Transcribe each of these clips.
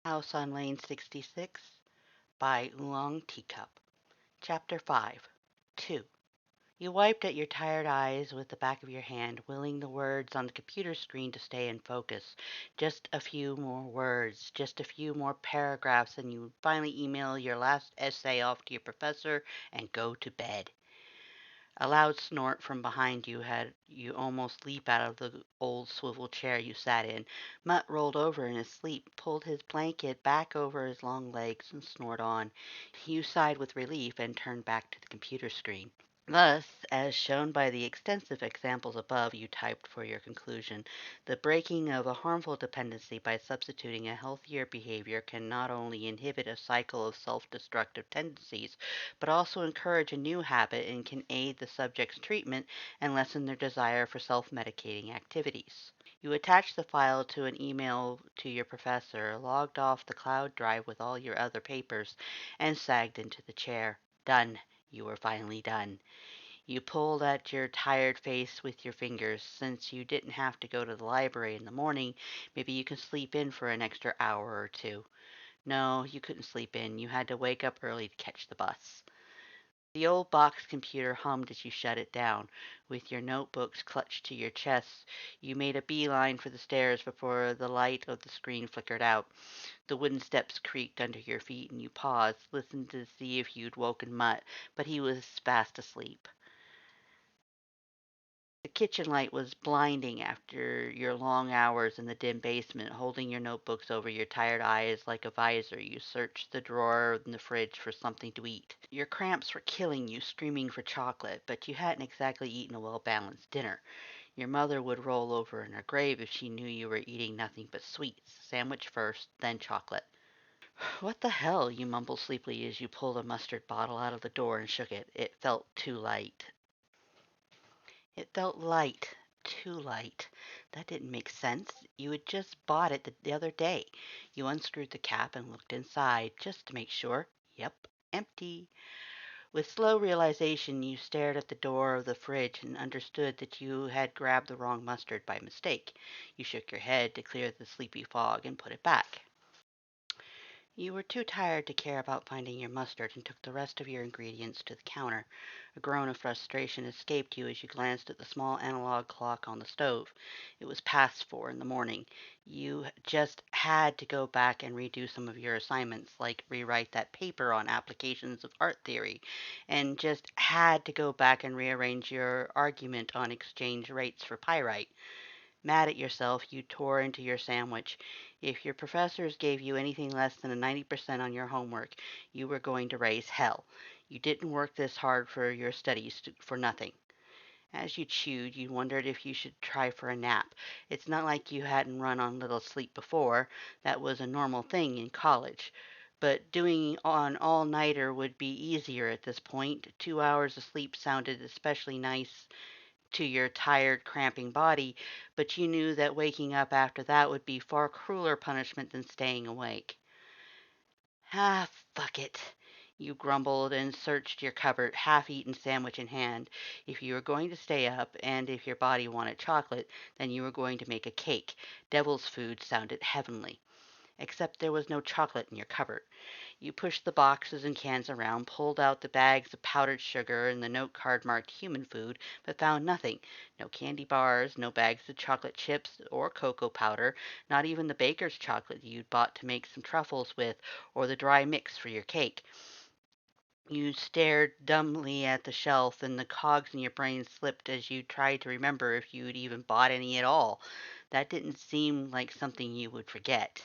House on Lane 66 by Oolongteacup. Chapter 5 2. You wiped at your tired eyes with the back of your hand, willing the words on the computer screen to stay in focus. Just a few more words, just a few more paragraphs, and you would finally email your last essay off to your professor and go to bed. A loud snort from behind you had you almost leap out of the old swivel chair you sat in. Mutt rolled over in his sleep, pulled his blanket back over his long legs, and snored on. You sighed with relief and turned back to the computer screen. Thus, as shown by the extensive examples above you typed for your conclusion, the breaking of a harmful dependency by substituting a healthier behavior can not only inhibit a cycle of self-destructive tendencies, but also encourage a new habit and can aid the subject's treatment and lessen their desire for self-medicating activities. You attached the file to an email to your professor, logged off the cloud drive with all your other papers, and sagged into the chair. Done. You were finally done. You pulled at your tired face with your fingers. Since you didn't have to go to the library in the morning, maybe you could sleep in for an extra hour or two. No, you couldn't sleep in. You had to wake up early to catch the bus. The old box computer hummed as you shut it down. With your notebooks clutched to your chest, you made a beeline for the stairs before the light of the screen flickered out. The wooden steps creaked under your feet, and you paused, listened to see if you'd woken Mutt, but he was fast asleep. The kitchen light was blinding after your long hours in the dim basement, holding your notebooks over your tired eyes like a visor. You searched the drawer in the fridge for something to eat. Your cramps were killing you, screaming for chocolate, but you hadn't exactly eaten a well-balanced dinner. Your mother would roll over in her grave if she knew you were eating nothing but sweets. Sandwich first, then chocolate. What the hell? You mumbled sleepily as you pulled a mustard bottle out of the door and shook it. It felt too light. It felt light, too light. That didn't make sense. You had just bought it the other day. You unscrewed the cap and looked inside, just to make sure. Yep, empty. With slow realization, you stared at the door of the fridge and understood that you had grabbed the wrong mustard by mistake. You shook your head to clear the sleepy fog and put it back. You were too tired to care about finding your mustard and took the rest of your ingredients to the counter. A groan of frustration escaped you as you glanced at the small analog clock on the stove. It was past 4 in the morning. You just had to go back and redo some of your assignments, like rewrite that paper on applications of art theory, and just had to go back and rearrange your argument on exchange rates for pyrite. Mad at yourself, you tore into your sandwich. If your professors gave you anything less than a 90% on your homework, you were going to raise hell. You didn't work this hard for your studies for nothing. As you chewed, you wondered if you should try for a nap. It's not like you hadn't run on little sleep before. That was a normal thing in college. But doing an all-nighter would be easier at this point. 2 hours of sleep sounded especially nice to your tired, cramping body, but you knew that waking up after that would be far crueler punishment than staying awake. Ah, fuck it. You grumbled and searched your cupboard, half-eaten sandwich in hand. If you were going to stay up, and if your body wanted chocolate, then you were going to make a cake. Devil's food sounded heavenly. Except there was no chocolate in your cupboard. You pushed the boxes and cans around, pulled out the bags of powdered sugar and the note card marked human food, but found nothing. No candy bars, no bags of chocolate chips or cocoa powder, not even the baker's chocolate you'd bought to make some truffles with, or the dry mix for your cake. You stared dumbly at the shelf, and the cogs in your brain slipped as you tried to remember if you'd even bought any at all. That didn't seem like something you would forget.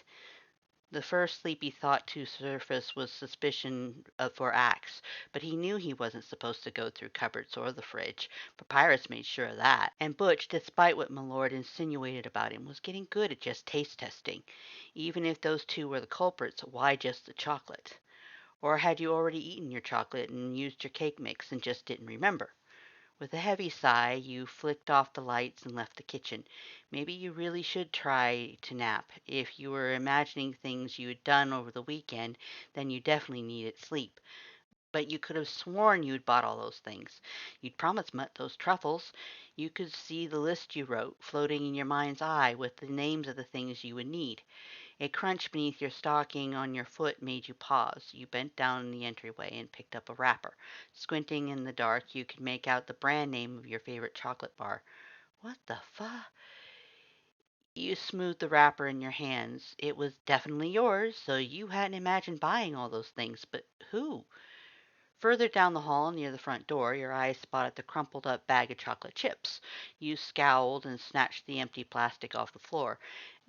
The first sleepy thought to surface was suspicion for Axe, but he knew he wasn't supposed to go through cupboards or the fridge. Papyrus made sure of that. And Butch, despite what Milord insinuated about him, was getting good at just taste testing. Even if those two were the culprits, why just the chocolate? Or had you already eaten your chocolate and used your cake mix and just didn't remember? With a heavy sigh, you flicked off the lights and left the kitchen. Maybe you really should try to nap. If you were imagining things you had done over the weekend, then you definitely needed sleep. But you could have sworn you'd bought all those things. You'd promised Mutt those truffles. You could see the list you wrote floating in your mind's eye with the names of the things you would need. A crunch beneath your stocking on your foot made you pause. You bent down in the entryway and picked up a wrapper. Squinting in the dark, you could make out the brand name of your favorite chocolate bar. What the fuck? You smoothed the wrapper in your hands. It was definitely yours, so you hadn't imagined buying all those things. But who? Further down the hall, near the front door, your eyes spotted the crumpled up bag of chocolate chips. You scowled and snatched the empty plastic off the floor.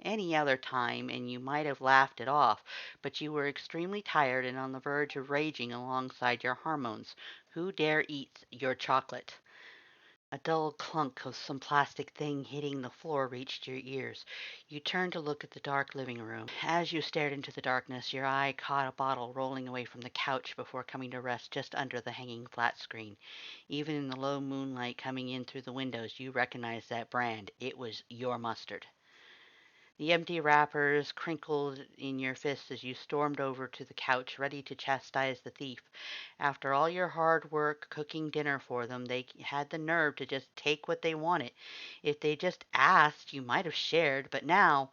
Any other time, and you might have laughed it off, but you were extremely tired and on the verge of raging alongside your hormones. Who dare eat your chocolate? A dull clunk of some plastic thing hitting the floor reached your ears. You turned to look at the dark living room. As you stared into the darkness, your eye caught a bottle rolling away from the couch before coming to rest just under the hanging flat screen. Even in the low moonlight coming in through the windows, you recognized that brand. It was your mustard. The empty wrappers crinkled in your fists as you stormed over to the couch, ready to chastise the thief. After all your hard work cooking dinner for them, they had the nerve to just take what they wanted. If they just asked, you might have shared, but now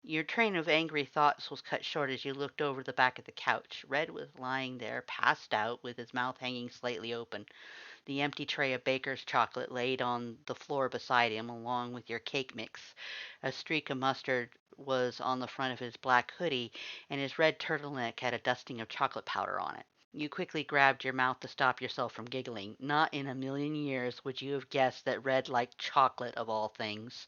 your train of angry thoughts was cut short as you looked over the back of the couch. Red was lying there, passed out, with his mouth hanging slightly open. The empty tray of baker's chocolate laid on the floor beside him, along with your cake mix. A streak of mustard was on the front of his black hoodie, and his red turtleneck had a dusting of chocolate powder on it. You quickly grabbed your mouth to stop yourself from giggling. Not in a million years would you have guessed that Red liked chocolate of all things.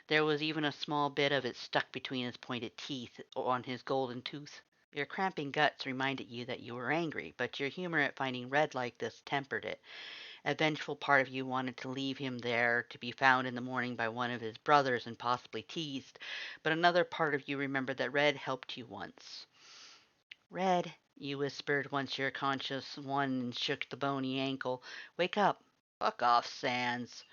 There was even a small bit of it stuck between his pointed teeth on his golden tooth. Your cramping guts reminded you that you were angry, but your humor at finding Red like this tempered it. A vengeful part of you wanted to leave him there to be found in the morning by one of his brothers and possibly teased, but another part of you remembered that Red helped you once. Red, you whispered once your conscious one shook the bony ankle. Wake up. Fuck off, Sans.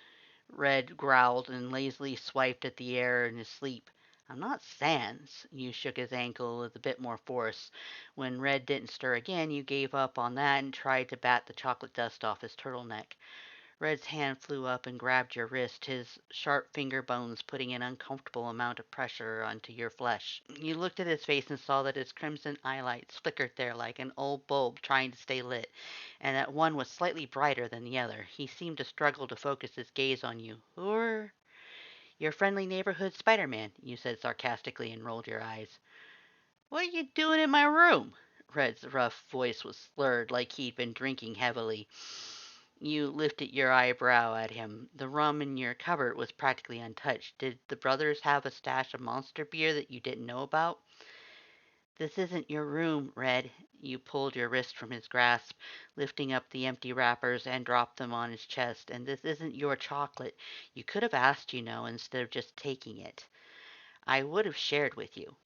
Red growled and lazily swiped at the air in his sleep. I'm not Sans. You shook his ankle with a bit more force. When Red didn't stir again, you gave up on that and tried to bat the chocolate dust off his turtleneck. Red's hand flew up and grabbed your wrist, his sharp finger bones putting an uncomfortable amount of pressure onto your flesh. You looked at his face and saw that his crimson eyelights flickered there like an old bulb trying to stay lit, and that one was slightly brighter than the other. He seemed to struggle to focus his gaze on you. Who're your friendly neighborhood Spider-Man, you said sarcastically and rolled your eyes. What are you doing in my room? Red's rough voice was slurred like he'd been drinking heavily. You lifted your eyebrow at him. The rum in your cupboard was practically untouched. Did the brothers have a stash of monster beer that you didn't know about? This isn't your room, Red. You pulled your wrist from his grasp, lifting up the empty wrappers and dropped them on his chest. And this isn't your chocolate. You could have asked, instead of just taking it. I would have shared with you.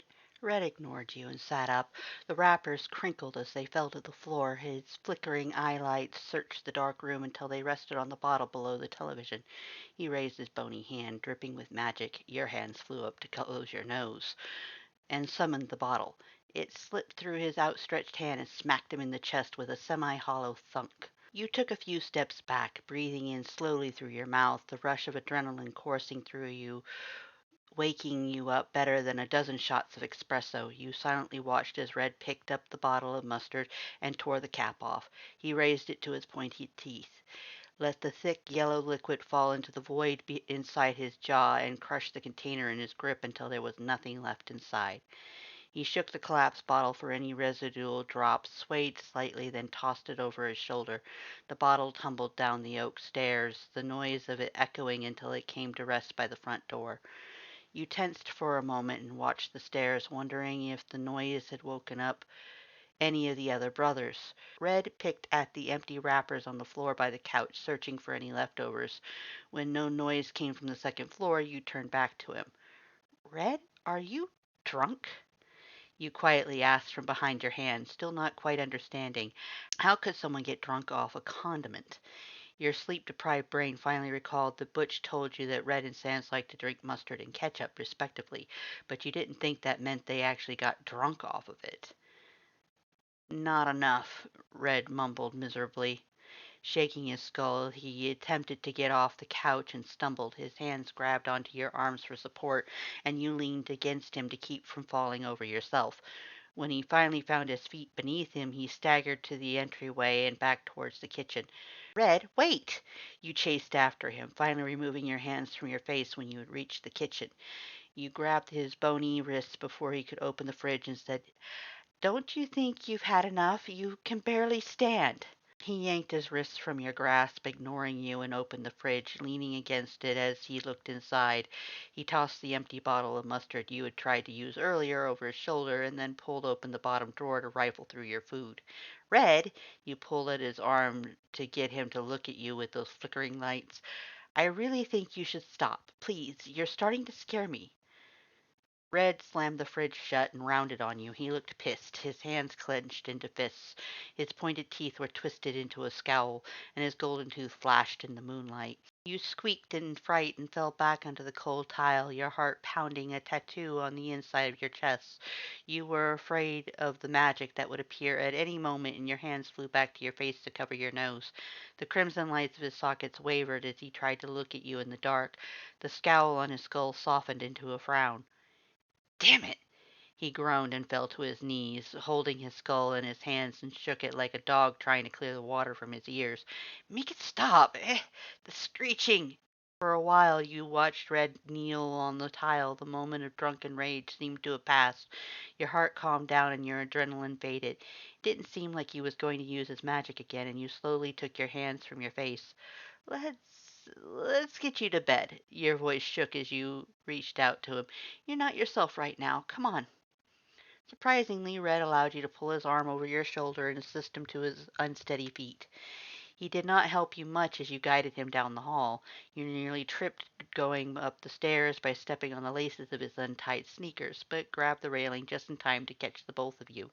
Red ignored you and sat up. The wrappers crinkled as they fell to the floor. His flickering eyelights searched the dark room until they rested on the bottle below the television. He raised his bony hand, dripping with magic. Your hands flew up to close your nose, and summoned the bottle. It slipped through his outstretched hand and smacked him in the chest with a semi-hollow thunk. You took a few steps back, breathing in slowly through your mouth, the rush of adrenaline coursing through you, waking you up better than a dozen shots of espresso. You silently watched as Red picked up the bottle of mustard and tore the cap off. He raised it to his pointed teeth, let the thick yellow liquid fall into the void inside his jaw, and crushed the container in his grip until there was nothing left inside. He shook the collapsed bottle for any residual drops, swayed slightly, then tossed it over his shoulder. The bottle tumbled down the oak stairs, the noise of it echoing until it came to rest by the front door. You tensed for a moment and watched the stairs, wondering if the noise had woken up any of the other brothers. Red picked at the empty wrappers on the floor by the couch, searching for any leftovers. When no noise came from the second floor, you turned back to him. Red, are you drunk? You quietly asked from behind your hand, still not quite understanding. How could someone get drunk off a condiment? Your sleep-deprived brain finally recalled that Butch told you that Red and Sans liked to drink mustard and ketchup, respectively, but you didn't think that meant they actually got drunk off of it. Not enough, Red mumbled miserably. Shaking his skull, he attempted to get off the couch and stumbled. His hands grabbed onto your arms for support, and you leaned against him to keep from falling over yourself. When he finally found his feet beneath him, he staggered to the entryway and back towards the kitchen. Red, wait! You chased after him, finally removing your hands from your face when you had reached the kitchen. You grabbed his bony wrists before he could open the fridge and said, "Don't you think you've had enough? You can barely stand." He yanked his wrists from your grasp, ignoring you, and opened the fridge, leaning against it as he looked inside. He tossed the empty bottle of mustard you had tried to use earlier over his shoulder and then pulled open the bottom drawer to rifle through your food. Red, you pulled at his arm to get him to look at you with those flickering lights. "I really think you should stop. Please, you're starting to scare me." Red slammed the fridge shut and rounded on you. He looked pissed, his hands clenched into fists. His pointed teeth were twisted into a scowl, and his golden tooth flashed in the moonlight. You squeaked in fright and fell back onto the cold tile, your heart pounding a tattoo on the inside of your chest. You were afraid of the magic that would appear at any moment, and your hands flew back to your face to cover your nose. The crimson lights of his sockets wavered as he tried to look at you in the dark. The scowl on his skull softened into a frown. "Damn it!" He groaned and fell to his knees, holding his skull in his hands and shook it like a dog trying to clear the water from his ears. "Make it stop! The screeching!" For a while you watched Red kneel on the tile. The moment of drunken rage seemed to have passed. Your heart calmed down and your adrenaline faded. It didn't seem like he was going to use his magic again, and you slowly took your hands from your face. Let's get you to bed." Your voice shook as you reached out to him. "You're not yourself right now. Come on." Surprisingly, Red allowed you to pull his arm over your shoulder and assist him to his unsteady feet. He did not help you much as you guided him down the hall. You nearly tripped going up the stairs by stepping on the laces of his untied sneakers, but grabbed the railing just in time to catch the both of you.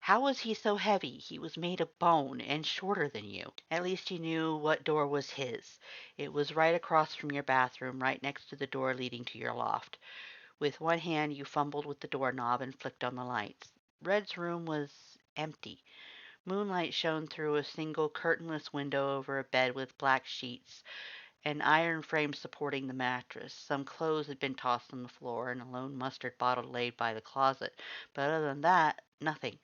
How was he so heavy? He was made of bone and shorter than you. At least you knew what door was his. It was right across from your bathroom, right next to the door leading to your loft. With one hand you fumbled with the doorknob and flicked on the lights. Red's room was empty. Moonlight shone through a single curtainless window over a bed with black sheets, an iron frame supporting the mattress. Some clothes had been tossed on the floor, and a lone mustard bottle lay by the closet. But other than that, nothing.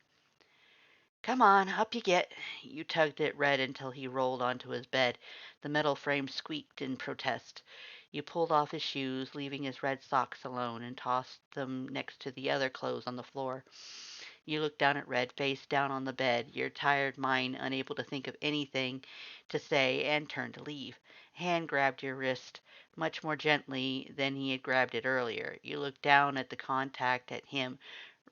"Come on, up you get." You tugged at Red until he rolled onto his bed. The metal frame squeaked in protest. You pulled off his shoes, leaving his red socks alone, and tossed them next to the other clothes on the floor. You looked down at Red, face down on the bed, your tired mind unable to think of anything to say, and turned to leave. A hand grabbed your wrist much more gently than he had grabbed it earlier. You looked down at the contact at him.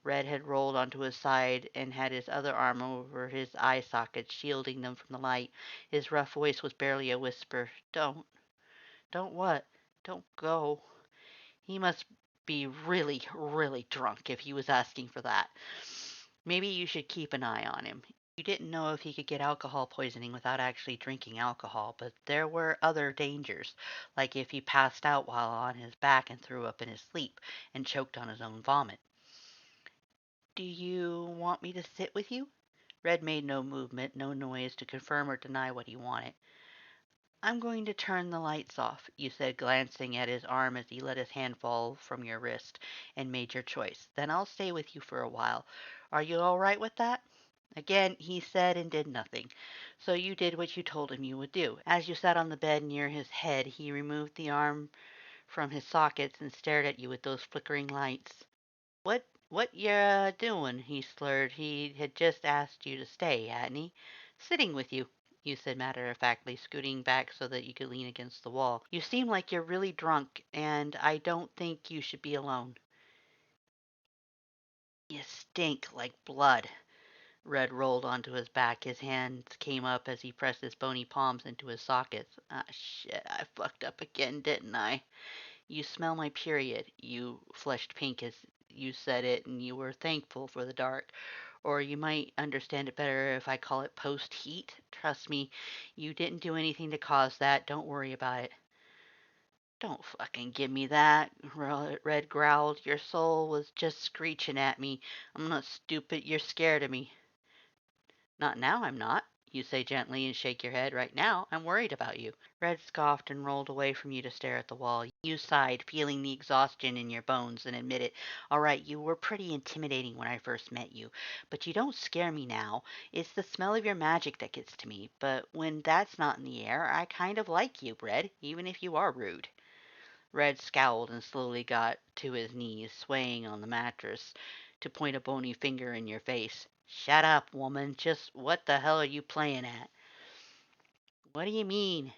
Red had rolled onto his side and had his other arm over his eye sockets, shielding them from the light. His rough voice was barely a whisper. Don't what? Don't go." He must be really, really drunk if he was asking for that. Maybe you should keep an eye on him. You didn't know if he could get alcohol poisoning without actually drinking alcohol, but there were other dangers, like if he passed out while on his back and threw up in his sleep and choked on his own vomit. "Do you want me to sit with you?" Red made no movement, no noise to confirm or deny what he wanted. "I'm going to turn the lights off," you said, glancing at his arm as he let his hand fall from your wrist, and made your choice. "Then I'll stay with you for a while. Are you all right with that?" Again he said and did nothing, so you did what you told him you would do. As you sat on the bed near his head, he removed the arm from his sockets and stared at you with those flickering lights. What ya doing?" he slurred. He had just asked you to stay, hadn't he? "Sitting with you," you said matter-of-factly, scooting back so that you could lean against the wall. "You seem like you're really drunk, and I don't think you should be alone." "You stink like blood." Red rolled onto his back. His hands came up as he pressed his bony palms into his sockets. "Ah, shit, I fucked up again, didn't I?" "You smell my period." You flushed pink as you said it, and you were thankful for the dark. "Or you might understand it better if I call it post-heat. Trust me, you didn't do anything to cause that. Don't worry about it." "Don't fucking give me that," Red growled. "Your soul was just screeching at me. I'm not stupid. You're scared of me." "Not now, I'm not." You say gently and shake your head. Right now, I'm worried about you. Red scoffed and rolled away from you to stare at the wall. You sighed, feeling the exhaustion in your bones, and admitted, "All right, you were pretty intimidating when I first met you, but you don't scare me now. It's the smell of your magic that gets to me. But when that's not in the air, I kind of like you, Red, even if you are rude." Red scowled and slowly got to his knees, swaying on the mattress, to point a bony finger in your face. "Shut up, woman. Just what the hell are you playing at?" "What do you mean?"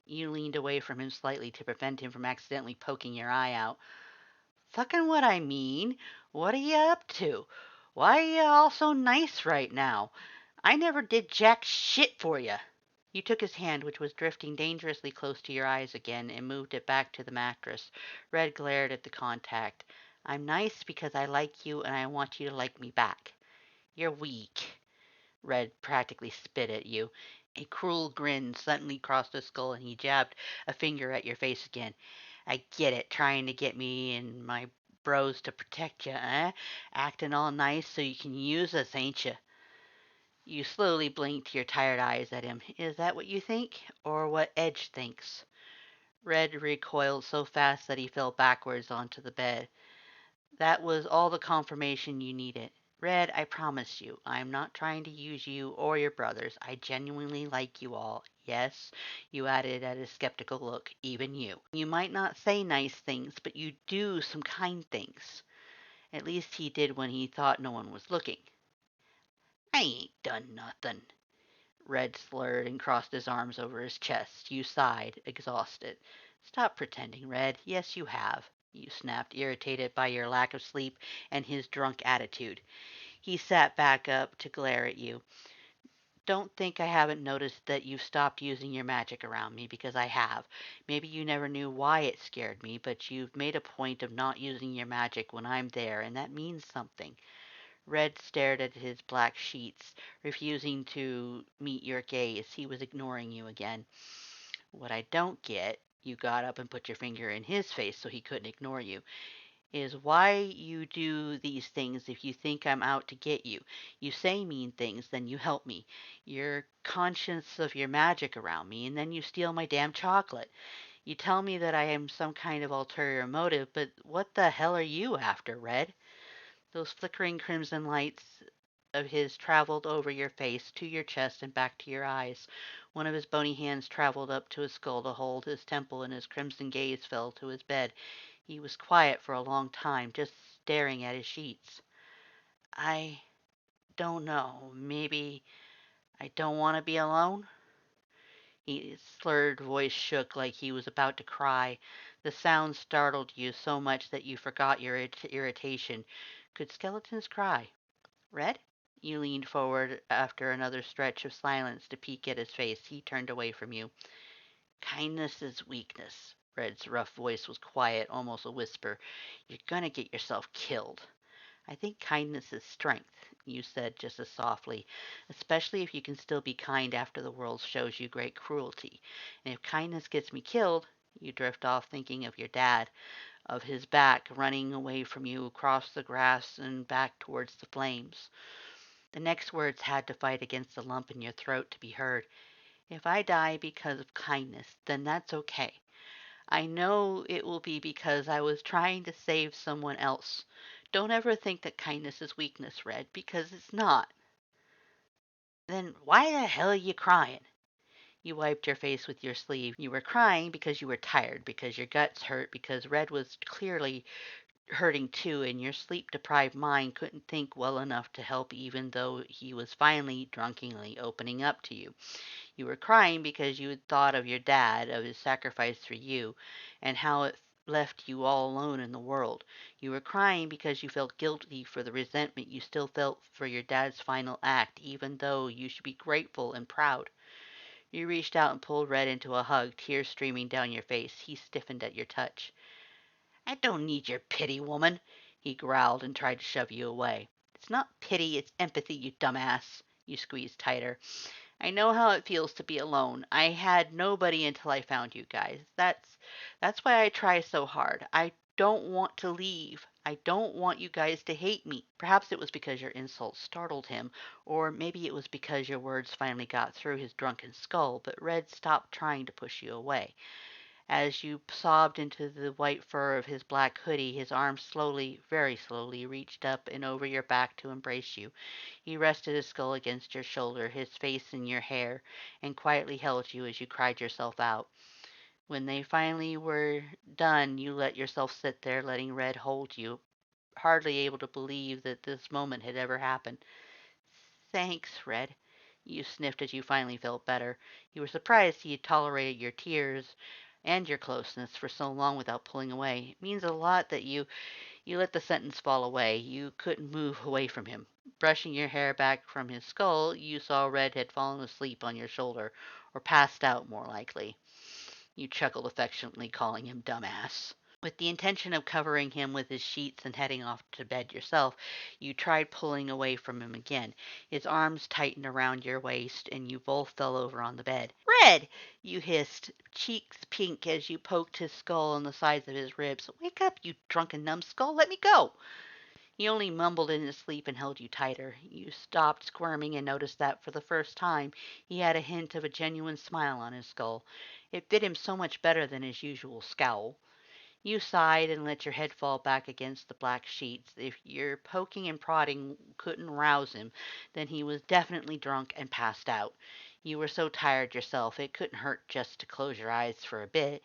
You leaned away from him slightly to prevent him from accidentally poking your eye out. "Fucking what I mean. What are you up to? Why are you all so nice right now? I never did jack shit for you." You took his hand, which was drifting dangerously close to your eyes again, and moved it back to the mattress. Red glared at the contact. "I'm nice because I like you and I want you to like me back." "You're weak." Red practically spit at you. A cruel grin suddenly crossed his skull, and he jabbed a finger at your face again. "I get it, trying to get me and my bros to protect you, eh? Acting all nice so you can use us, ain't you?" You slowly blinked your tired eyes at him. "Is that what you think? Or what Edge thinks?" Red recoiled so fast that he fell backwards onto the bed. That was all the confirmation you needed. "Red, I promise you, I am not trying to use you or your brothers. I genuinely like you all. Yes," you added at his skeptical look, "even you. You might not say nice things, but you do some kind things." At least he did when he thought no one was looking. "I ain't done nothing." Red slurred and crossed his arms over his chest. You sighed, exhausted. "Stop pretending, Red. Yes, you have," you snapped, irritated by your lack of sleep and his drunk attitude. He sat back up to glare at you. "Don't think I haven't noticed that you've stopped using your magic around me, because I have. Maybe you never knew why it scared me, but you've made a point of not using your magic when I'm there, and that means something." Red stared at his black sheets, refusing to meet your gaze. He was ignoring you again. "What I don't get," you got up and put your finger in his face so he couldn't ignore you, "is why you do these things if you think I'm out to get you. You say mean things, then you help me. You're conscious of your magic around me, and then you steal my damn chocolate. You tell me that I am some kind of ulterior motive, but what the hell are you after, Red?" Those flickering crimson lights of his traveled over your face, to your chest, and back to your eyes. One of his bony hands traveled up to his skull to hold his temple, and his crimson gaze fell to his bed. He was quiet for a long time, just staring at his sheets. "I don't know. Maybe I don't want to be alone." His slurred voice shook like he was about to cry. The sound startled you so much that you forgot your irritation. Could skeletons cry? "Red?" You leaned forward after another stretch of silence to peek at his face. He turned away from you. "Kindness is weakness." Red's rough voice was quiet, almost a whisper. "You're gonna get yourself killed." "I think kindness is strength," you said just as softly, "especially if you can still be kind after the world shows you great cruelty. And if kindness gets me killed," you drift off thinking of your dad, of his back running away from you across the grass and back towards the flames. The next words had to fight against the lump in your throat to be heard. "If I die because of kindness, then that's okay. I know it will be because I was trying to save someone else. Don't ever think that kindness is weakness, Red, because it's not." "Then why the hell are you crying?" You wiped your face with your sleeve. You were crying because you were tired, because your guts hurt, because Red was clearly hurting too, and your sleep deprived mind couldn't think well enough to help, even though he was finally drunkenly opening up to you. You were crying because you had thought of your dad, of his sacrifice for you, and how it left you all alone in the world. You were crying because you felt guilty for the resentment you still felt for your dad's final act, even though you should be grateful and proud. You reached out and pulled Red into a hug, tears streaming down your face. He stiffened at your touch. "I don't need your pity, woman," he growled and tried to shove you away. "It's not pity, it's empathy, you dumbass." You squeezed tighter. "I know how it feels to be alone. I had nobody until I found you guys. That's why I try so hard. I don't want to leave. I don't want you guys to hate me." Perhaps it was because your insults startled him, or maybe it was because your words finally got through his drunken skull, but Red stopped trying to push you away. As you sobbed into the white fur of his black hoodie, his arms slowly, very slowly, reached up and over your back to embrace you. He rested his skull against your shoulder, his face in your hair, and quietly held you as you cried yourself out. When they finally were done, you let yourself sit there, letting Red hold you, hardly able to believe that this moment had ever happened. "Thanks, Red," you sniffed as you finally felt better. You were surprised he had tolerated your tears and your closeness for so long without pulling away. It means a lot that you let the sentence fall away. You couldn't move away from him. Brushing your hair back from his skull, you saw Red had fallen asleep on your shoulder, or passed out more likely. You chuckled affectionately, calling him dumbass. With the intention of covering him with his sheets and heading off to bed yourself, you tried pulling away from him again. His arms tightened around your waist, and you both fell over on the bed. "Red!" you hissed, cheeks pink as you poked his skull on the sides of his ribs. "Wake up, you drunken numbskull! Let me go!" He only mumbled in his sleep and held you tighter. You stopped squirming and noticed that, for the first time, he had a hint of a genuine smile on his skull. It fit him so much better than his usual scowl. You sighed and let your head fall back against the black sheets. If your poking and prodding couldn't rouse him, then he was definitely drunk and passed out. You were so tired yourself, it couldn't hurt just to close your eyes for a bit,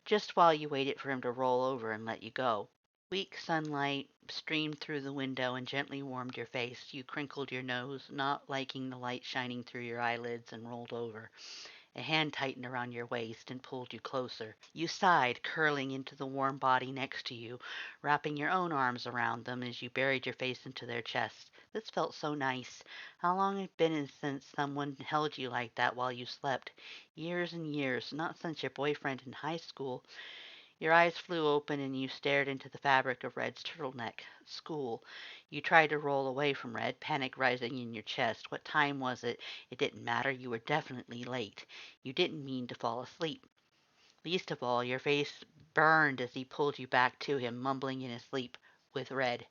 just while you waited for him to roll over and let you go. Weak sunlight streamed through the window and gently warmed your face. You crinkled your nose, not liking the light shining through your eyelids, and rolled over. A hand tightened around your waist and pulled you closer. You sighed, curling into the warm body next to you, wrapping your own arms around them as you buried your face into their chests. This felt so nice. How long had it been since someone held you like that while you slept? Years and years, not since your boyfriend in high school. Your eyes flew open and you stared into the fabric of Red's turtleneck. School. You tried to roll away from Red, panic rising in your chest. What time was it? It didn't matter. You were definitely late. You didn't mean to fall asleep. Least of all, your face burned as he pulled you back to him, mumbling in his sleep with Red.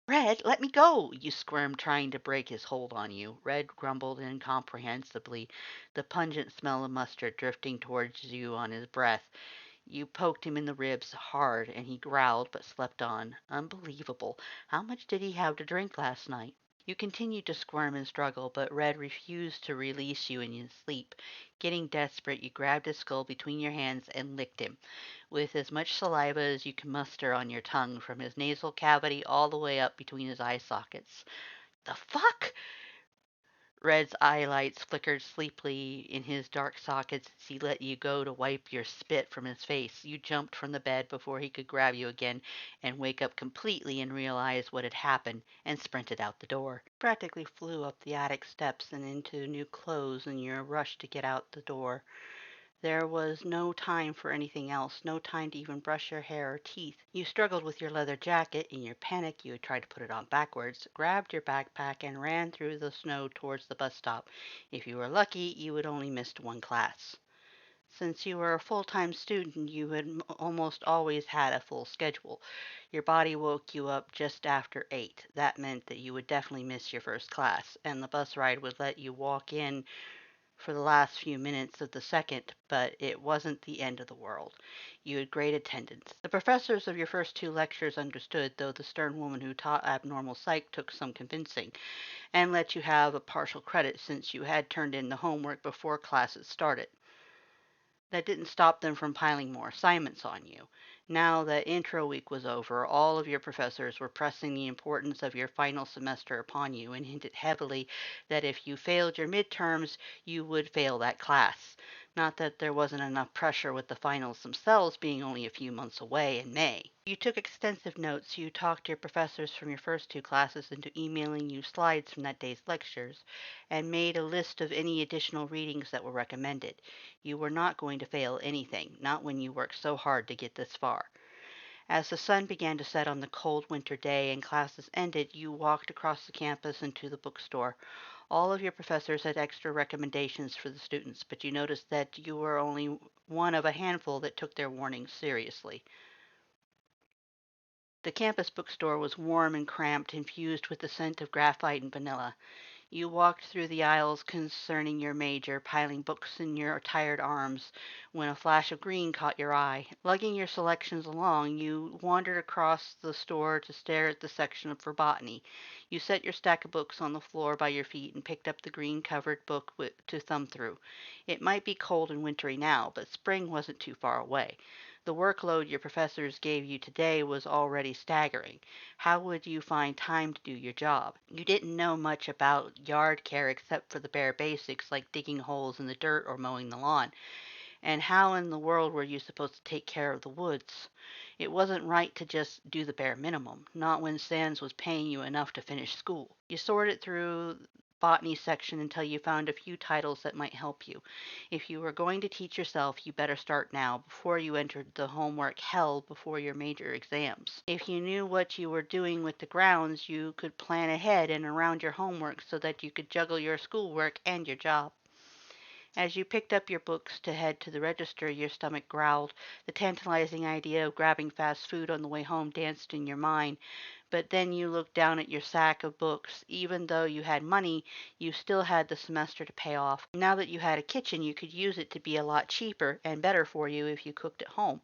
"Red, let me go!" you squirmed, trying to break his hold on you. Red grumbled incomprehensibly, the pungent smell of mustard drifting towards you on his breath. You poked him in the ribs hard, and he growled but slept on. Unbelievable. How much did he have to drink last night? You continued to squirm and struggle, but Red refused to release you in his sleep. Getting desperate, you grabbed his skull between your hands and licked him, with as much saliva as you could muster on your tongue, from his nasal cavity all the way up between his eye sockets. "The fuck?" Red's eyelights flickered sleepily in his dark sockets as he let you go to wipe your spit from his face. You jumped from the bed before he could grab you again and wake up completely and realize what had happened, and sprinted out the door. Practically flew up the attic steps and into new clothes in your rush to get out the door. There was no time for anything else, no time to even brush your hair or teeth. You struggled with your leather jacket. In your panic, you had tried to put it on backwards, grabbed your backpack, and ran through the snow towards the bus stop. If you were lucky, you had only missed one class. Since you were a full-time student, you had almost always had a full schedule. Your body woke you up just after 8. That meant that you would definitely miss your first class, and the bus ride would let you walk in for the last few minutes of the second, but it wasn't the end of the world. You had great attendance. The professors of your first 2 lectures understood, though the stern woman who taught abnormal psych took some convincing, and let you have a partial credit since you had turned in the homework before classes started. That didn't stop them from piling more assignments on you. Now that intro week was over, all of your professors were pressing the importance of your final semester upon you, and hinted heavily that if you failed your midterms, you would fail that class. Not that there wasn't enough pressure with the finals themselves being only a few months away in May. You took extensive notes. You talked your professors from your first 2 classes into emailing you slides from that day's lectures, and made a list of any additional readings that were recommended. You were not going to fail anything, not when you worked so hard to get this far. As the sun began to set on the cold winter day and classes ended, you walked across the campus and to the bookstore. All of your professors had extra recommendations for the students, but you noticed that you were only one of a handful that took their warnings seriously. The campus bookstore was warm and cramped, infused with the scent of graphite and vanilla. You walked through the aisles concerning your major, piling books in your tired arms, when a flash of green caught your eye. Lugging your selections along, you wandered across the store to stare at the section for botany. You set your stack of books on the floor by your feet and picked up the green-covered book to thumb through. It might be cold and wintry now, but spring wasn't too far away. The workload your professors gave you today was already staggering. How would you find time to do your job? You didn't know much about yard care except for the bare basics like digging holes in the dirt or mowing the lawn. And how in the world were you supposed to take care of the woods? It wasn't right to just do the bare minimum, not when Sands was paying you enough to finish school. You sorted through botany section until you found a few titles that might help you. If you were going to teach yourself, you better start now, before you entered the homework hell before your major exams. If you knew what you were doing with the grounds, you could plan ahead and around your homework so that you could juggle your schoolwork and your job. As you picked up your books to head to the register, your stomach growled. The tantalizing idea of grabbing fast food on the way home danced in your mind. But then you looked down at your sack of books. Even though you had money, you still had the semester to pay off. Now that you had a kitchen, you could use it to be a lot cheaper and better for you if you cooked at home.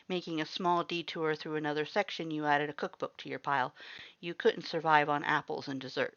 Making a small detour through another section, you added a cookbook to your pile. You couldn't survive on apples and dessert.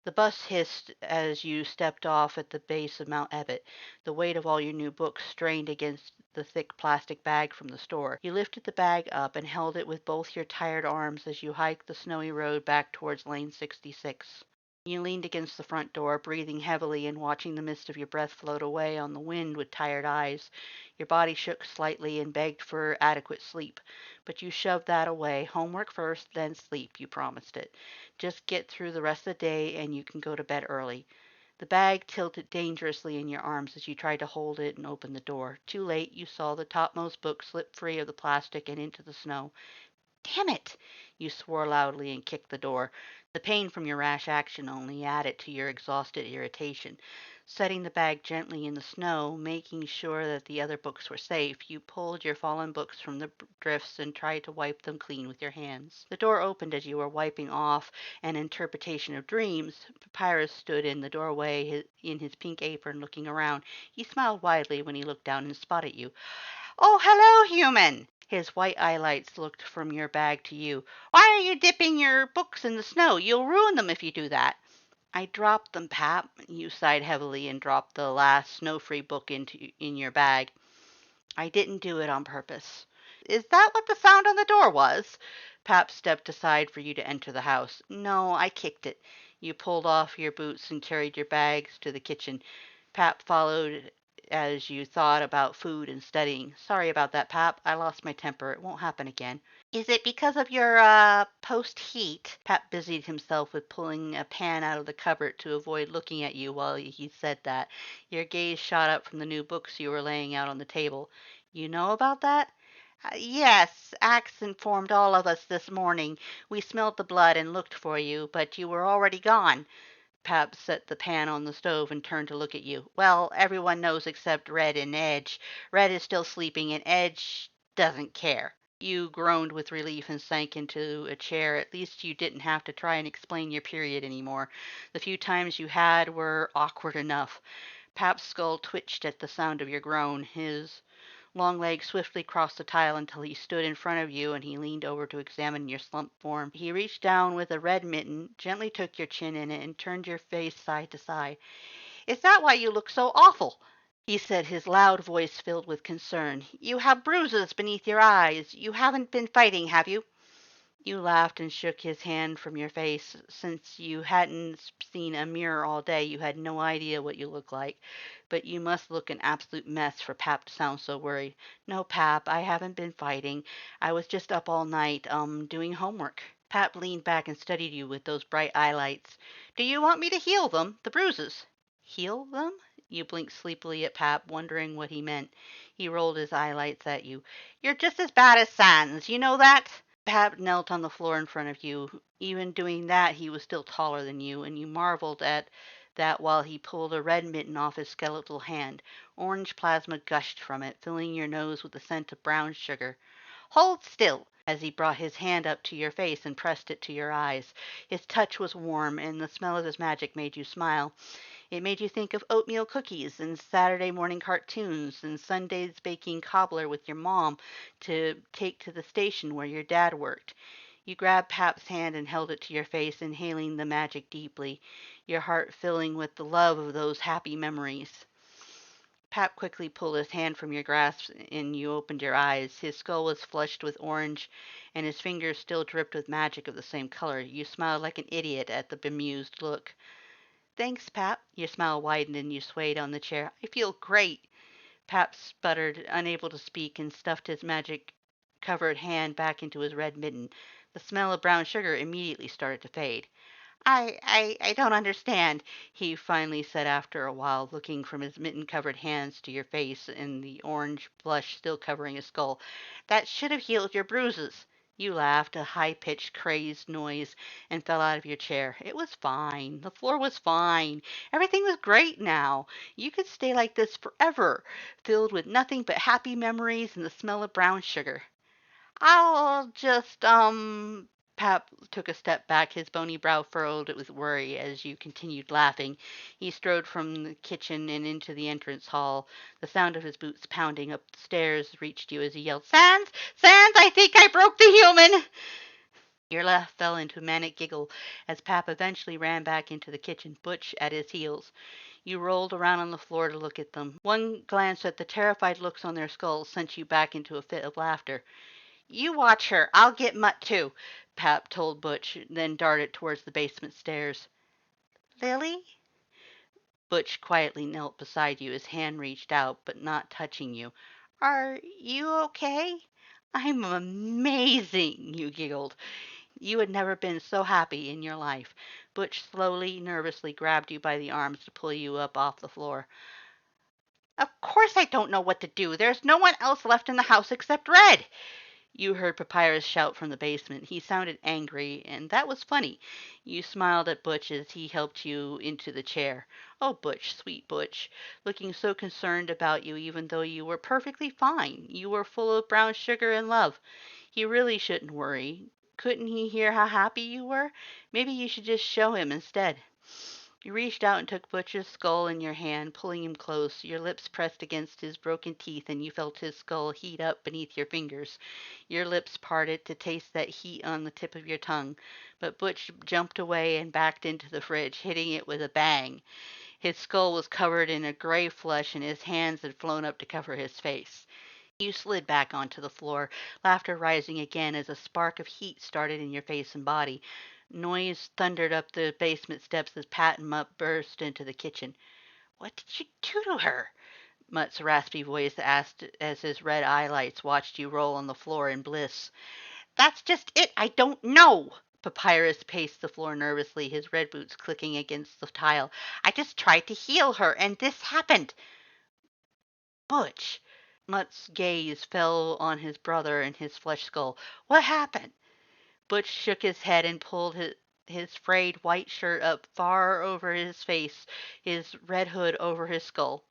The bus hissed as you stepped off at the base of Mount Ebbet. The weight of all your new books strained against the thick plastic bag from the store. You lifted the bag up and held it with both your tired arms as you hiked the snowy road back towards Lane 66. You leaned against the front door, breathing heavily and watching the mist of your breath float away on the wind with tired eyes. Your body shook slightly and begged for adequate sleep, but you shoved that away. Homework first, then sleep, you promised it. Just get through the rest of the day and you can go to bed early. The bag tilted dangerously in your arms as you tried to hold it and open the door. Too late, you saw the topmost book slip free of the plastic and into the snow. Damn it! You swore loudly and kicked the door. The pain from your rash action only added to your exhausted irritation. Setting the bag gently in the snow, making sure that the other books were safe, you pulled your fallen books from the drifts and tried to wipe them clean with your hands. The door opened as you were wiping off an interpretation of dreams. Papyrus stood in the doorway in his pink apron looking around. He smiled widely when he looked down and spotted you. "Oh, hello, human!" His white eyelights looked from your bag to you. "Why are you dipping your books in the snow? You'll ruin them if you do that." "I dropped them, Pap." You sighed heavily and dropped the last snow-free book in your bag. "I didn't do it on purpose." "Is that what the sound on the door was?" Pap stepped aside for you to enter the house. "No, I kicked it." You pulled off your boots and carried your bags to the kitchen. Pap followed as you thought about food and studying. "Sorry about that, Pap. I lost my temper. It won't happen again." "Is it because of your, post-heat?" Pap busied himself with pulling a pan out of the cupboard to avoid looking at you while he said that. Your gaze shot up from the new books you were laying out on the table. "You know about that?" Yes, Axe informed all of us this morning. We smelled the blood and looked for you, but you were already gone." Pap set the pan on the stove and turned to look at you. "Well, everyone knows except Red and Edge. Red is still sleeping and Edge doesn't care." You groaned with relief and sank into a chair. At least you didn't have to try and explain your period anymore. The few times you had were awkward enough. Pap's skull twitched at the sound of your groan. His long legs swiftly crossed the tile until he stood in front of you, and he leaned over to examine your slumped form. He reached down with a red mitten, gently took your chin in it, and turned your face side to side. "Is that why you look so awful?" he said, his loud voice filled with concern. "You have bruises beneath your eyes. You haven't been fighting, have you?" You laughed and shook his hand from your face. Since you hadn't seen a mirror all day, you had no idea what you looked like. But you must look an absolute mess for Pap to sound so worried. "No, Pap, I haven't been fighting. I was just up all night, doing homework." Pap leaned back and studied you with those bright eyelights. "Do you want me to heal them, the bruises?" "Heal them?" You blinked sleepily at Pap, wondering what he meant. He rolled his eyelights at you. "You're just as bad as Sans. You know that?" Pap knelt on the floor in front of you. Even doing that, he was still taller than you, and you marveled at that while he pulled a red mitten off his skeletal hand. Orange plasma gushed from it, filling your nose with the scent of brown sugar. "Hold still!" as he brought his hand up to your face and pressed it to your eyes. His touch was warm, and the smell of his magic made you smile. It made you think of oatmeal cookies and Saturday morning cartoons and Sundays baking cobbler with your mom to take to the station where your dad worked. You grabbed Pap's hand and held it to your face, inhaling the magic deeply, your heart filling with the love of those happy memories. Pap quickly pulled his hand from your grasp and you opened your eyes. His skull was flushed with orange and his fingers still dripped with magic of the same color. You smiled like an idiot at the bemused look. Thanks, Pap. Your smile widened and you swayed on the chair. I feel great. Pap sputtered, unable to speak, and stuffed his magic covered hand back into his red mitten. The smell of brown sugar immediately started to fade. I don't understand, he finally said after a while, looking from his mitten-covered hands to your face and the orange blush still covering his skull. That should have healed your bruises. You laughed, a high-pitched, crazed noise, and fell out of your chair. It was fine. The floor was fine. Everything was great now. You could stay like this forever, filled with nothing but happy memories and the smell of brown sugar. I'll just, Pap took a step back, his bony brow furrowed with worry as you continued laughing. He strode from the kitchen and into the entrance hall. The sound of his boots pounding up the stairs reached you as he yelled, Sans! Sans, I think I broke the human! Your laugh fell into a manic giggle as Pap eventually ran back into the kitchen, Butch at his heels. You rolled around on the floor to look at them. One glance at the terrified looks on their skulls sent you back into a fit of laughter. You watch her. I'll get Mutt too, Pap told Butch, then darted towards the basement stairs. Lily? Butch quietly knelt beside you, his hand reached out, but not touching you. Are you okay? I'm amazing, you giggled. You had never been so happy in your life. Butch slowly, nervously grabbed you by the arms to pull you up off the floor. Of course I don't know what to do. There's no one else left in the house except Red. You heard Papyrus shout from the basement. He sounded angry, and that was funny. You smiled at Butch as he helped you into the chair. Oh, Butch, sweet Butch, looking so concerned about you even though you were perfectly fine. You were full of brown sugar and love. He really shouldn't worry. Couldn't he hear how happy you were? Maybe you should just show him instead. You reached out and took Butch's skull in your hand, pulling him close. Your lips pressed against his broken teeth, and you felt his skull heat up beneath your fingers. Your lips parted to taste that heat on the tip of your tongue, but Butch jumped away and backed into the fridge, hitting it with a bang. His skull was covered in a gray flush, and his hands had flown up to cover his face. You slid back onto the floor, laughter rising again as a spark of heat started in your face and body. Noise thundered up the basement steps as Pat and Mutt burst into the kitchen. What did you do to her? Mutt's raspy voice asked as his red eyelights watched you roll on the floor in bliss. That's just it. I don't know. Papyrus paced the floor nervously, his red boots clicking against the tile. I just tried to heal her, and this happened. Butch. Mutt's gaze fell on his brother and his flesh skull. What happened? Butch shook his head and pulled his frayed white shirt up far over his face, his red hood over his skull.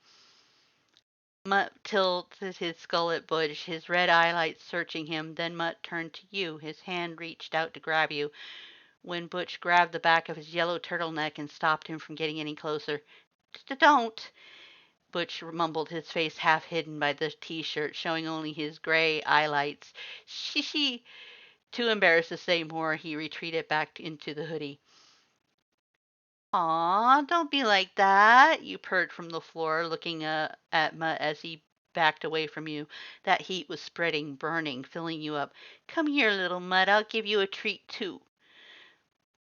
Mutt tilted his skull at Butch, his red eyelights searching him. Then Mutt turned to you. His hand reached out to grab you, when Butch grabbed the back of his yellow turtleneck and stopped him from getting any closer. Don't! Butch mumbled, his face half hidden by the T-shirt, showing only his gray eyelights. She. Too embarrassed to say more, he retreated back into the hoodie. Aw, don't be like that, you purred from the floor, looking at Mutt as he backed away from you. That heat was spreading, burning, filling you up. Come here, little Mutt, I'll give you a treat, too.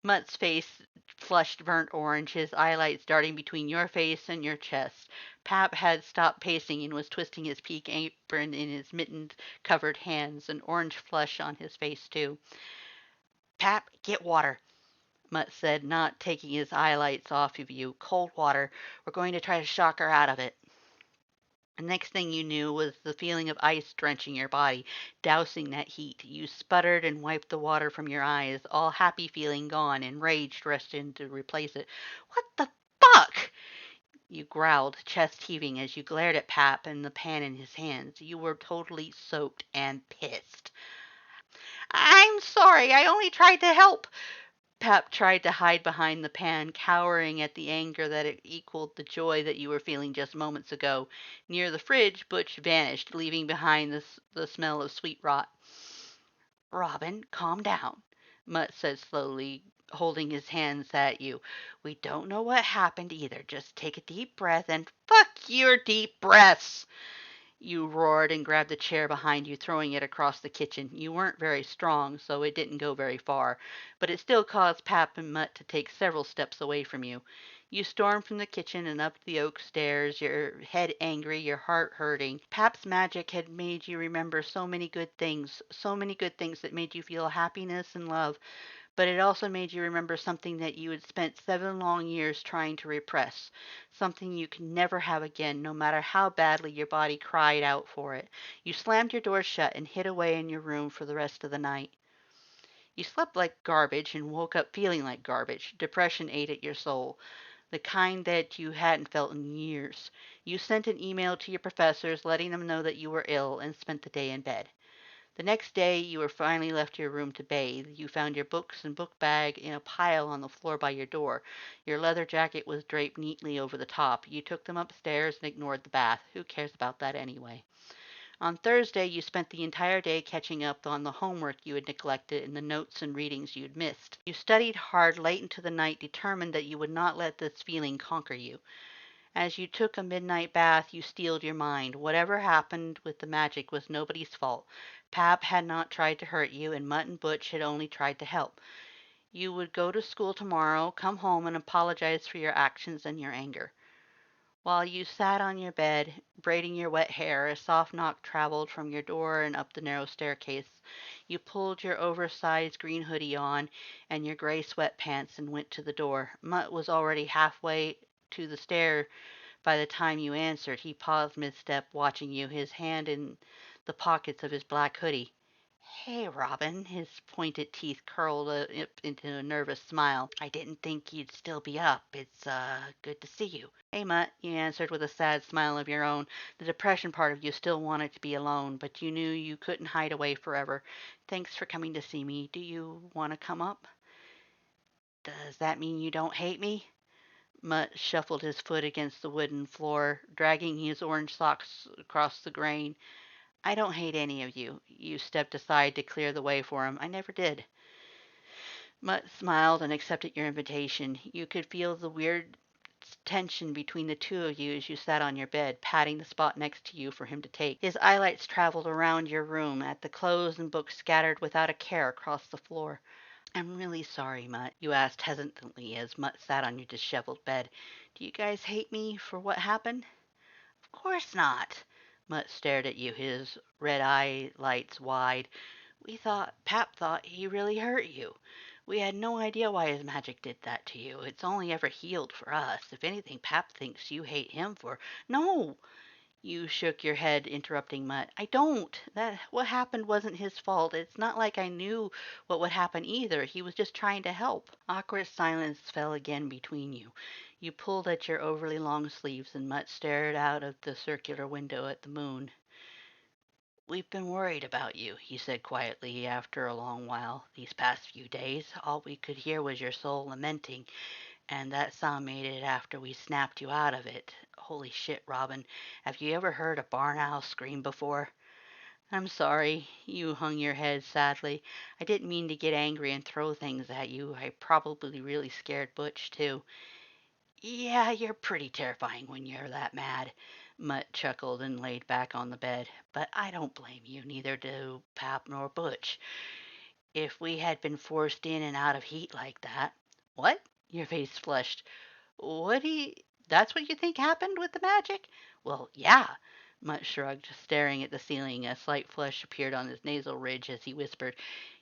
Mutt's face flushed burnt orange, his eyelights darting between your face and your chest. Pap had stopped pacing and was twisting his pink apron in his mitten-covered hands, an orange flush on his face, too. Pap, get water, Mutt said, not taking his eyelights off of you. Cold water. We're going to try to shock her out of it. The next thing you knew was the feeling of ice drenching your body, dousing that heat. You sputtered and wiped the water from your eyes, all happy feeling gone, and rage rushed in to replace it. What the fuck? You growled, chest heaving, as you glared at Pap and the pan in his hands. You were totally soaked and pissed. I'm sorry, I only tried to help. Pap tried to hide behind the pan, cowering at the anger that it equaled the joy that you were feeling just moments ago. Near the fridge, Butch vanished, leaving behind the smell of sweet rot. Robin, calm down, Mutt said slowly, holding his hands at you. We don't know what happened either. Just take a deep breath and fuck your deep breaths. You roared and grabbed a chair behind you, throwing it across the kitchen. You weren't very strong, so it didn't go very far, but it still caused Pap and Mutt to take several steps away from you. You stormed from the kitchen and up the oak stairs, your head angry, your heart hurting. Pap's magic had made you remember so many good things that made you feel happiness and love, but it also made you remember something that you had spent 7 long years trying to repress, something you could never have again, no matter how badly your body cried out for it. You slammed your door shut and hid away in your room for the rest of the night. You slept like garbage and woke up feeling like garbage. Depression ate at your soul, the kind that you hadn't felt in years. You sent an email to your professors letting them know that you were ill and spent the day in bed. The next day you were finally left to your room to bathe. You found your books and book bag in a pile on the floor by your door. Your leather jacket was draped neatly over the top. You took them upstairs and ignored the bath. Who cares about that anyway? On Thursday, you spent the entire day catching up on the homework you had neglected and the notes and readings you'd missed. You studied hard late into the night, determined that you would not let this feeling conquer you. As you took a midnight bath, you steeled your mind. Whatever happened with the magic was nobody's fault. Pap had not tried to hurt you, and Mutt and Butch had only tried to help. You would go to school tomorrow, come home, and apologize for your actions and your anger. While you sat on your bed, braiding your wet hair, a soft knock traveled from your door and up the narrow staircase. You pulled your oversized green hoodie on and your gray sweatpants and went to the door. Mutt was already halfway to the stair by the time you answered. He paused mid-step, watching you, his hand in the pockets of his black hoodie. Hey, Robin, his pointed teeth curled into a nervous smile. I didn't think you'd still be up. It's, good to see you. Hey, Mutt, you answered with a sad smile of your own. The depression part of you still wanted to be alone, but you knew you couldn't hide away forever. Thanks for coming to see me. Do you want to come up? Does that mean you don't hate me? Mutt shuffled his foot against the wooden floor, dragging his orange socks across the grain. I don't hate any of you. You stepped aside to clear the way for him. I never did. Mutt smiled and accepted your invitation. You could feel the weird tension between the two of you as you sat on your bed, patting the spot next to you for him to take. His eyelights traveled around your room, at the clothes and books scattered without a care across the floor. I'm really sorry, Mutt, you asked hesitantly as Mutt sat on your disheveled bed. Do you guys hate me for what happened? Of course not. Mutt stared at you, his red eye lights wide. Pap thought he really hurt you. We had no idea why his magic did that to you. It's only ever healed for us. If anything, Pap thinks you hate him for. No! You shook your head, interrupting Mutt. I don't. What happened wasn't his fault. It's not like I knew what would happen either. He was just trying to help. Awkward silence fell again between you. You pulled at your overly long sleeves, and Mutt stared out of the circular window at the moon. We've been worried about you, he said quietly after a long while. These past few days, all we could hear was your soul lamenting, and that sound made it after we snapped you out of it. Holy shit, Robin. Have you ever heard a barn owl scream before? I'm sorry. You hung your head sadly. I didn't mean to get angry and throw things at you. I probably really scared Butch, too. Yeah, you're pretty terrifying when you're that mad. Mutt chuckled and laid back on the bed. But I don't blame you, neither do Pap nor Butch. If we had been forced in and out of heat like that. What? Your face flushed. What do you. That's what you think happened with the magic? Well, yeah. Mutt shrugged, staring at the ceiling. A slight flush appeared on his nasal ridge as he whispered,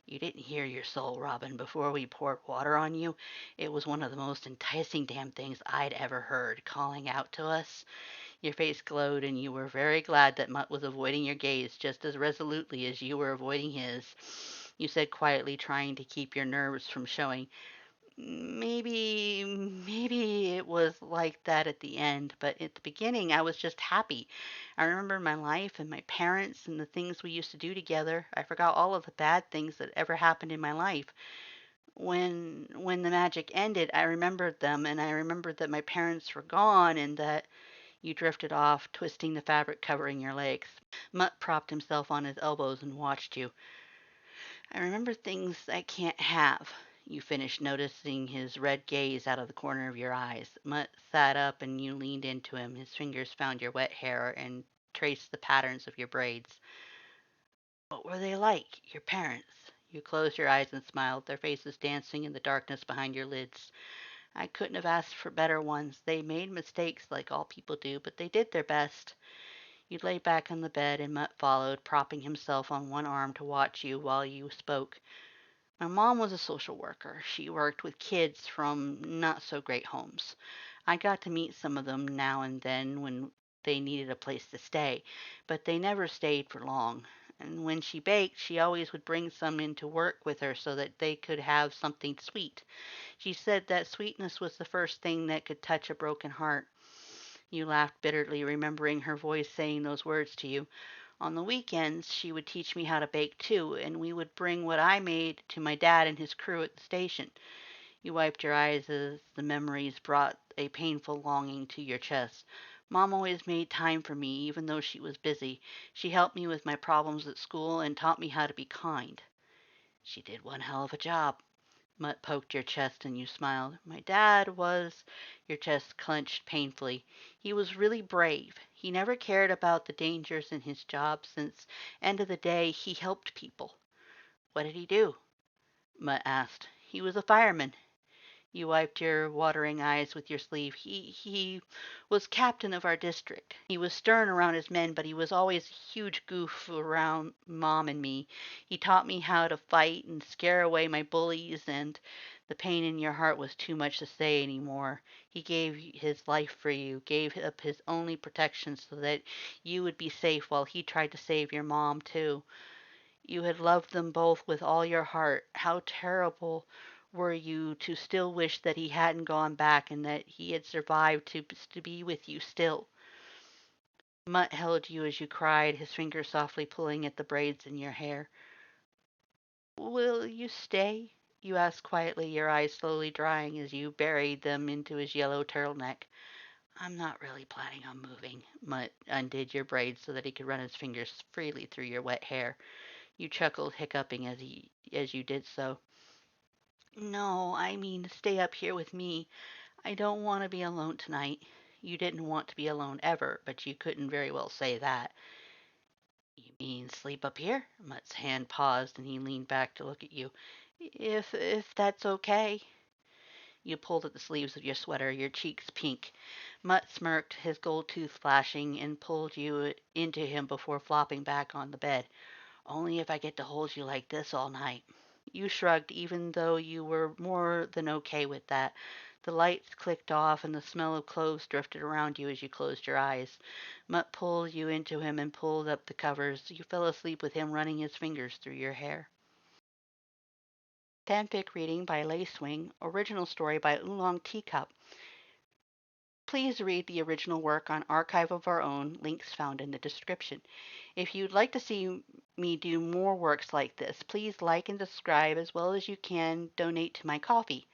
You didn't hear your soul, Robin, before we poured water on you. It was one of the most enticing damn things I'd ever heard, calling out to us. Your face glowed, and you were very glad that Mutt was avoiding your gaze just as resolutely as you were avoiding his. You said quietly, trying to keep your nerves from showing, Maybe it was like that at the end, but at the beginning I was just happy. I remember my life and my parents and the things we used to do together. I forgot all of the bad things that ever happened in my life. When the magic ended, I remembered them, and I remembered that my parents were gone and that you drifted off, twisting the fabric covering your legs. Mutt propped himself on his elbows and watched you. I remember things I can't have. You finished, noticing his red gaze out of the corner of your eyes. Mutt sat up and you leaned into him. His fingers found your wet hair and traced the patterns of your braids. What were they like, your parents? You closed your eyes and smiled, their faces dancing in the darkness behind your lids. I couldn't have asked for better ones. They made mistakes like all people do, but they did their best. You lay back on the bed and Mutt followed, propping himself on one arm to watch you while you spoke. My mom was a social worker. She worked with kids from not so great homes. I got to meet some of them now and then when they needed a place to stay, but they never stayed for long. And when she baked, she always would bring some in to work with her so that they could have something sweet. She said that sweetness was the first thing that could touch a broken heart. You laughed bitterly, remembering her voice saying those words to you. On the weekends, she would teach me how to bake too, and we would bring what I made to my dad and his crew at the station. You wiped your eyes as the memories brought a painful longing to your chest. Mom always made time for me, even though she was busy. She helped me with my problems at school and taught me how to be kind. She did one hell of a job. Mutt poked your chest and you smiled. My dad was. Your chest clenched painfully. He was really brave. He never cared about the dangers in his job since, end of the day, he helped people. What did he do? Mutt asked. He was a fireman. You wiped your watering eyes with your sleeve. He was captain of our district. He was stern around his men, but he was always a huge goof around Mom and me. He taught me how to fight and scare away my bullies, and the pain in your heart was too much to say anymore. He gave his life for you, gave up his only protection so that you would be safe while he tried to save your mom, too. You had loved them both with all your heart. How terrible were you to still wish that he hadn't gone back and that he had survived to be with you still. Mutt held you as you cried, his fingers softly pulling at the braids in your hair. Will you stay? You asked quietly, your eyes slowly drying as you buried them into his yellow turtleneck. I'm not really planning on moving. Mutt undid your braids so that he could run his fingers freely through your wet hair. You chuckled, hiccuping as you did so. No, I mean stay up here with me. I don't want to be alone tonight. You didn't want to be alone ever, but you couldn't very well say that. You mean sleep up here? Mutt's hand paused and he leaned back to look at you. If that's okay. You pulled at the sleeves of your sweater, your cheeks pink. Mutt smirked, his gold tooth flashing, and pulled you into him before flopping back on the bed. Only if I get to hold you like this all night. You shrugged, even though you were more than okay with that. The lights clicked off and the smell of clothes drifted around you as you closed your eyes. Mutt pulled you into him and pulled up the covers. You fell asleep with him running his fingers through your hair. Fanfic reading by Lacewing, original story by Oolongteacup. Please read the original work on Archive of Our Own, links found in the description. If you'd like to see me do more works like this, please like and subscribe as well as you can donate to my Ko-fi.